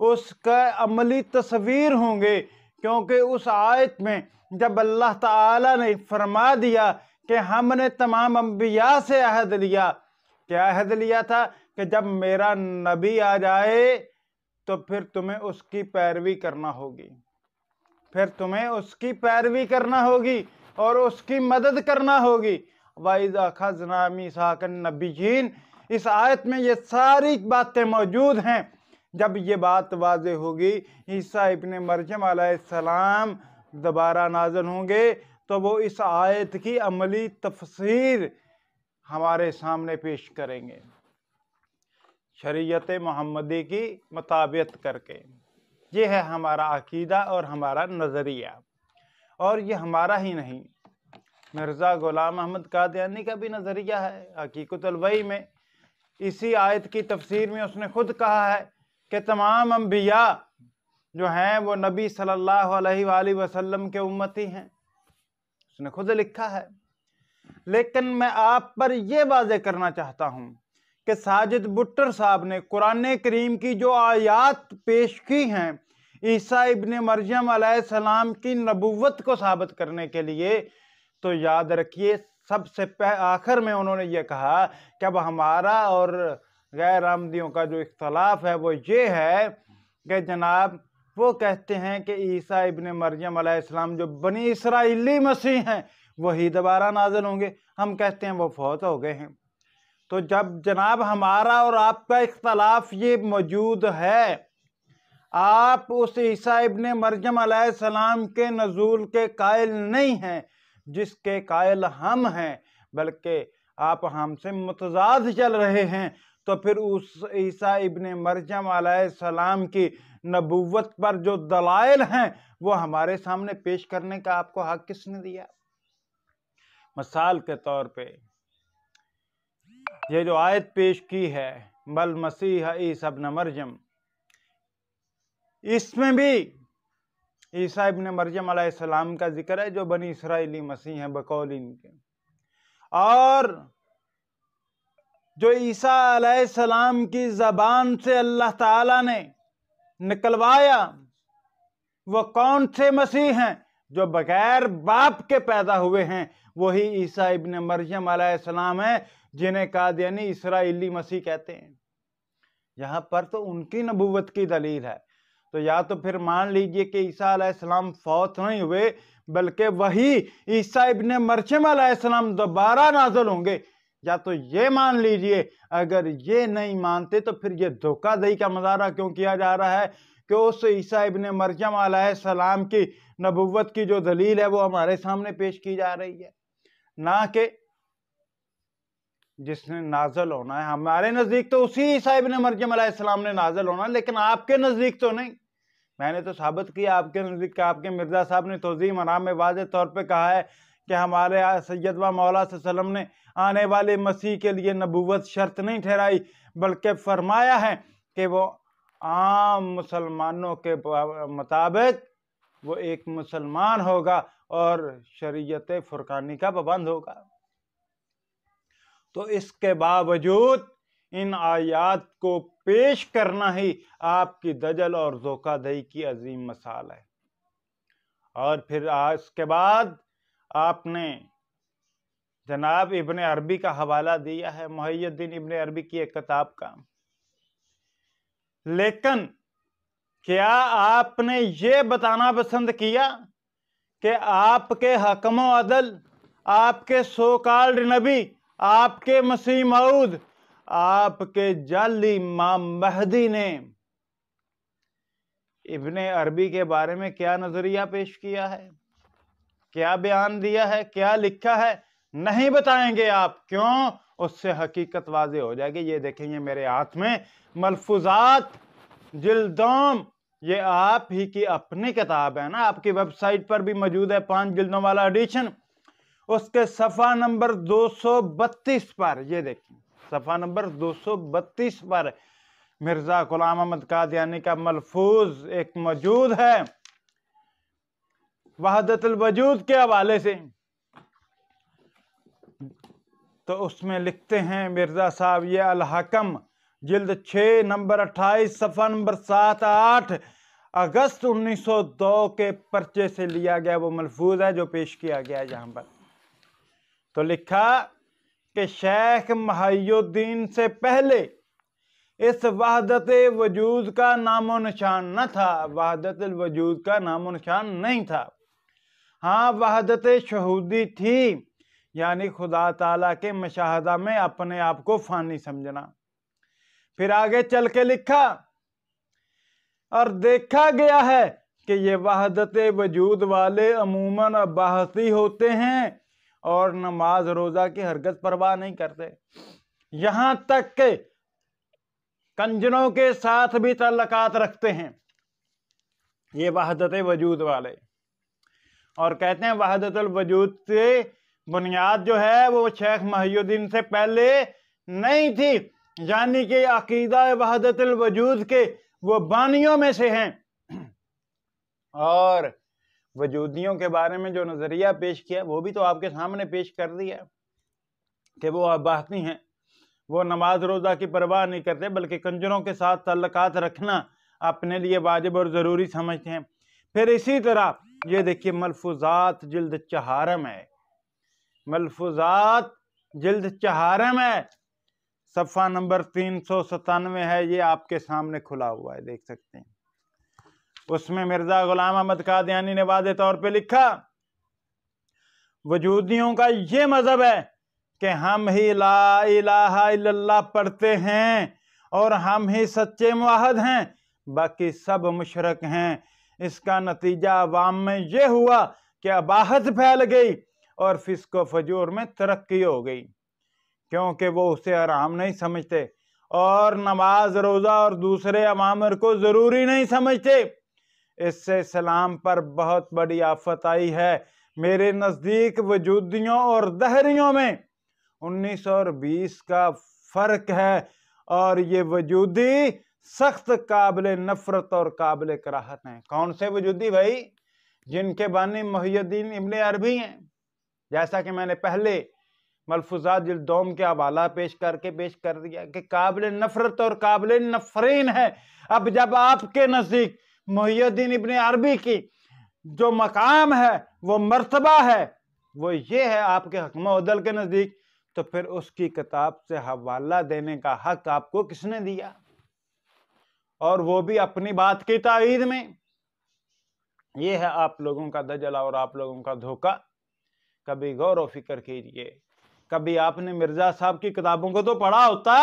اس کا عملی تصویر ہوں گے، کیونکہ اس آیت میں جب اللہ تعالیٰ نے فرما دیا کہ ہم نے تمام انبیاء سے عہد لیا، کیا عہد لیا تھا کہ جب میرا نبی آ جائے تو پھر تمہیں اس کی پیروی کرنا ہوگی، پھر تمہیں اس کی پیروی کرنا ہوگی اور اس کی مدد کرنا ہوگی۔ وَإِذَا أَخَذْنَا مِيثَاقَ النَّبِيِّينَ، اس آیت میں یہ ساری باتیں موجود ہیں۔ جب یہ بات واضح ہوگی، عیسیٰ ابن مریم علیہ السلام دوبارہ نازل ہوں گے تو وہ اس آیت کی عملی تفسیر ہمارے سامنے پیش کریں گے، شریعت محمدی کی مطابقت کر کے۔ یہ ہے ہمارا عقیدہ اور ہمارا نظریہ، اور یہ ہمارا ہی نہیں، مرزا غلام احمد قادیانی کا بھی نظریہ ہے۔ حقیقت الوحی میں اسی آیت کی تفسیر میں اس نے خود کہا ہے کہ تمام انبیاء جو ہیں وہ نبی صلی اللہ علیہ وآلہ وسلم کے امتی ہیں، اس نے خود لکھا ہے۔ لیکن میں آپ پر یہ واضح کرنا چاہتا ہوں کہ ساجد بٹر صاحب نے قرآن کریم کی جو آیات پیش کی ہیں عیسیٰ ابن مریم علیہ السلام کی نبوت کو ثابت کرنے کے لیے، تو یاد رکھیے سب سے آخر میں انہوں نے یہ کہا کہ اب ہمارا اور غیر احمدیوں کا جو اختلاف ہے وہ یہ ہے کہ جناب وہ کہتے ہیں کہ عیسیٰ ابن مریم علیہ السلام جو بنی اسرائیلی مسیح ہیں وہی دوبارہ نازل ہوں گے، ہم کہتے ہیں وہ فوت ہو گئے ہیں۔ تو جب جناب ہمارا اور آپ کا اختلاف یہ موجود ہے، آپ اس عیسیٰ ابن مریم علیہ السلام کے نزول کے قائل نہیں ہیں جس کے قائل ہم ہیں، بلکہ آپ ہم سے متضاد چل رہے ہیں، تو پھر اس عیسیٰ ابن مریم علیہ السلام کی نبوت پر جو دلائل ہیں وہ ہمارے سامنے پیش کرنے کا آپ کو حق کس نے دیا؟ مثال کے طور پہ یہ جو آیت پیش کی ہے بل مسیح عیسیٰ ابن مریم، اس میں بھی عیسیٰ ابن مریم علیہ السلام کا ذکر ہے جو بنی اسرائیلی مسیح ہیں بقول ان کے، اور جو عیسیٰ علیہ السلام کی زبان سے اللہ تعالیٰ نے نکلوایا وہ کون سے مسیح ہیں؟ جو بغیر باپ کے پیدا ہوئے ہیں، وہی عیسیٰ ابن مریم علیہ السلام ہیں جنہیں قادیانی اسرائیلی مسیح کہتے ہیں۔ یہاں پر تو ان کی نبوت کی دلیل ہے، تو یا تو پھر مان لیجئے کہ عیسیٰ علیہ السلام فوت نہیں ہوئے بلکہ وہی عیسیٰ ابن مریم علیہ السلام دوبارہ نازل ہوں گے، یا تو یہ مان لیجئے۔ اگر یہ نہیں مانتے تو پھر یہ دھوکہ دہی کا مظاہرہ کیوں کیا جا رہا ہے کہ اس عیسیٰ ابن مریم علیہ السلام کی نبوت کی جو دلیل ہے وہ ہمارے سامنے پیش کی جا رہی ہے، نہ کہ جس نے نازل ہونا ہے۔ ہمارے نزدیک تو اسی عیسیٰ ابن مریم علیہ السلام نے نازل ہونا، لیکن آپ کے نزدیک تو نہیں۔ میں نے تو ثابت کیا آپ کے نزدیک کہ آپ کے مرزا صاحب نے توضیح منام میں واضح طور پہ کہا ہے کہ ہمارے سید و مولا صلی اللہ علیہ وسلم نے آنے والے مسیح کے لیے نبوت شرط نہیں ٹھہرائی، بلکہ فرمایا ہے کہ وہ عام مسلمانوں کے مطابق وہ ایک مسلمان ہوگا اور شریعت فرقانی کا پابند ہوگا۔ تو اس کے باوجود ان آیات کو پیش کرنا ہی آپ کی دجل اور دھوکہ دہی کی عظیم مثال ہے۔ اور پھر اس کے بعد آپ نے جناب ابن عربی کا حوالہ دیا ہے، محی الدین ابن عربی کی ایک کتاب کا، لیکن کیا آپ نے یہ بتانا پسند کیا کہ آپ کے حکم و عدل، آپ کے سو کالڈ نبی، آپ کے مسیح موعود، آپ کے جعلی امام مہدی نے ابن عربی کے بارے میں کیا نظریہ پیش کیا ہے، کیا بیان دیا ہے، کیا لکھا ہے؟ نہیں بتائیں گے آپ۔ کیوں؟ اس سے حقیقت واضح ہو جائے گی۔ یہ دیکھیں یہ میرے ہاتھ میں ملفوظات جلدوم، یہ آپ ہی کی اپنی کتاب ہے نا، آپ کی ویب سائٹ پر بھی موجود ہے 5 جلدوں والا ایڈیشن، اس کے صفحہ نمبر 232 پر یہ دیکھیں، صفحہ نمبر 232 پر مرزا غلام احمد قادیانی کا ملفوظ ایک موجود ہے وحدت الوجود کے حوالے سے۔ تو اس میں لکھتے ہیں مرزا صاحب، یہ الحکم جلد 6 نمبر 28 صفحہ نمبر 7-8 اگست 1902 کے پرچے سے لیا گیا وہ ملفوظ ہے جو پیش کیا گیا ہے یہاں پر۔ تو لکھا کہ شیخ محی الدین سے پہلے اس وحدت وجود کا نام و نشان نہ تھا، وحدت الوجود کا نام و نشان نہیں تھا۔ ہاں وحدت شہودی تھی، یعنی خدا تعالیٰ کے مشاہدہ میں اپنے آپ کو فانی سمجھنا۔ پھر آگے چل کے لکھا اور دیکھا گیا ہے کہ یہ وحدت وجود والے عموماً باحثی ہوتے ہیں اور نماز روزہ کی ہرگز پرواہ نہیں کرتے، یہاں تک کہ کنجروں کے ساتھ بھی تعلقات رکھتے ہیں یہ وحدت وجود والے، اور کہتے ہیں وحدت الوجود سے بنیاد جو ہے وہ شیخ محی الدین سے پہلے نہیں تھی، یعنی کہ عقیدہ وحدت الوجود کے وہ بانیوں میں سے ہیں۔ اور وجودیوں کے بارے میں جو نظریہ پیش کیا وہ بھی تو آپ کے سامنے پیش کر دیا کہ وہ باحثی ہیں، وہ نماز روزہ کی پرواہ نہیں کرتے بلکہ کنجروں کے ساتھ تعلقات رکھنا اپنے لیے واجب اور ضروری سمجھتے ہیں۔ پھر اسی طرح یہ دیکھیے ملفوظات جلد 4 ہے، ملفوظات جلد 4 ہے، صفحہ نمبر 397 ہے، یہ آپ کے سامنے کھلا ہوا ہے، دیکھ سکتے ہیں۔ اس میں مرزا غلام احمد قادیانی نے واضح طور پہ لکھا وجودیوں کا یہ مذہب ہے کہ ہم ہی لا الہ الا اللہ پڑھتے ہیں اور ہم ہی سچے موحد ہیں، باقی سب مشرک ہیں۔ اس کا نتیجہ عوام میں یہ ہوا کہ اباحت پھیل گئی اور فسق و فجور میں ترقی ہو گئی، کیونکہ وہ اسے حرام نہیں سمجھتے اور نماز روزہ اور دوسرے اوامر کو ضروری نہیں سمجھتے۔ اس سے اسلام پر بہت بڑی آفت آئی ہے۔ میرے نزدیک وجودیوں اور دہریوں میں 19 اور 20 کا فرق ہے، اور یہ وجودی سخت قابل نفرت اور قابل کراہت ہیں۔ کون سے وجودی بھائی؟ جن کے بانی محی الدین ابن عربی ہیں، جیسا کہ میں نے پہلے ملفوظات جلد 2 کے حوالہ پیش کر دیا کہ قابل نفرت اور قابل نفرین ہے۔ اب جب آپ کے نزدیک محی الدین ابن عربی کی جو مقام ہے، وہ مرتبہ ہے، وہ یہ ہے آپ کے حکم عدل کے نزدیک، تو پھر اس کی کتاب سے حوالہ دینے کا حق آپ کو کس نے دیا؟ اور وہ بھی اپنی بات کی تائید میں۔ یہ ہے آپ لوگوں کا دجل اور آپ لوگوں کا دھوکہ۔ کبھی غور و فکر کیجئے، کبھی آپ نے مرزا صاحب کی کتابوں کو تو پڑھا ہوتا،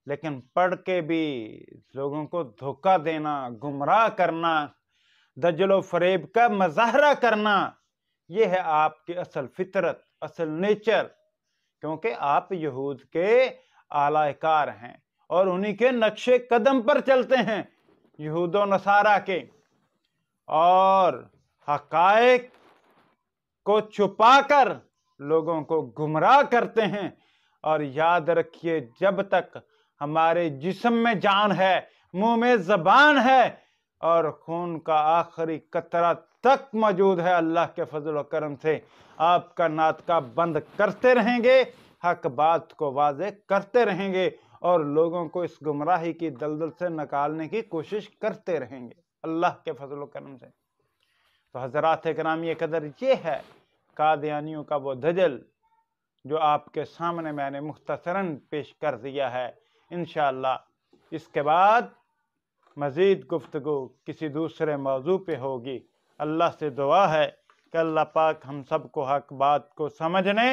لیکن پڑھ کے بھی لوگوں کو دھوکہ دینا، گمراہ کرنا، دجل و فریب کا مظاہرہ کرنا، یہ ہے آپ کی اصل فطرت، اصل نیچر، کیونکہ آپ یہود کے اعلی کار ہیں اور انہی کے نقش قدم پر چلتے ہیں، یہود و نصارہ کے، اور حقائق کو چھپا کر لوگوں کو گمراہ کرتے ہیں۔ اور یاد رکھیے جب تک ہمارے جسم میں جان ہے، منہ میں زبان ہے اور خون کا آخری قطرہ تک موجود ہے، اللہ کے فضل و کرم سے آپ کا ناطقہ بند کرتے رہیں گے، حق بات کو واضح کرتے رہیں گے اور لوگوں کو اس گمراہی کی دلدل سے نکالنے کی کوشش کرتے رہیں گے اللہ کے فضل و کرم سے۔ تو حضرات گرامی قدر، یہ ہے قادیانیوں کا وہ دجل جو آپ کے سامنے میں نے مختصراً پیش کر دیا ہے۔ انشاءاللہ اس کے بعد مزید گفتگو کسی دوسرے موضوع پہ ہوگی۔ اللہ سے دعا ہے کہ اللہ پاک ہم سب کو حق بات کو سمجھنے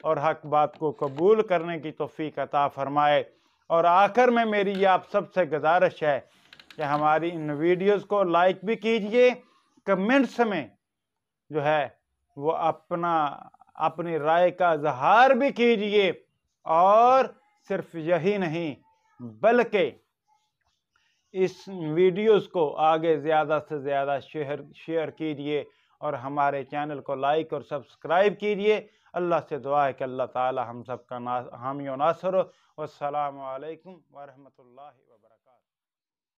اور حق بات کو قبول کرنے کی توفیق عطا فرمائے۔ اور آخر میں میری یہ آپ سب سے گزارش ہے کہ ہماری ان ویڈیوز کو لائک بھی کیجئے، کمنٹس میں جو ہے وہ اپنی رائے کا اظہار بھی کیجئے، اور صرف یہی نہیں بلکہ اس ویڈیوز کو آگے زیادہ سے زیادہ شیئر کیجئے اور ہمارے چینل کو لائک اور سبسکرائب کیجئے۔ اللہ سے دعا ہے کہ اللہ تعالی ہم سب کا حامی و ناصر ہو۔ والسلام علیکم ورحمۃ اللہ وبرکاتہ۔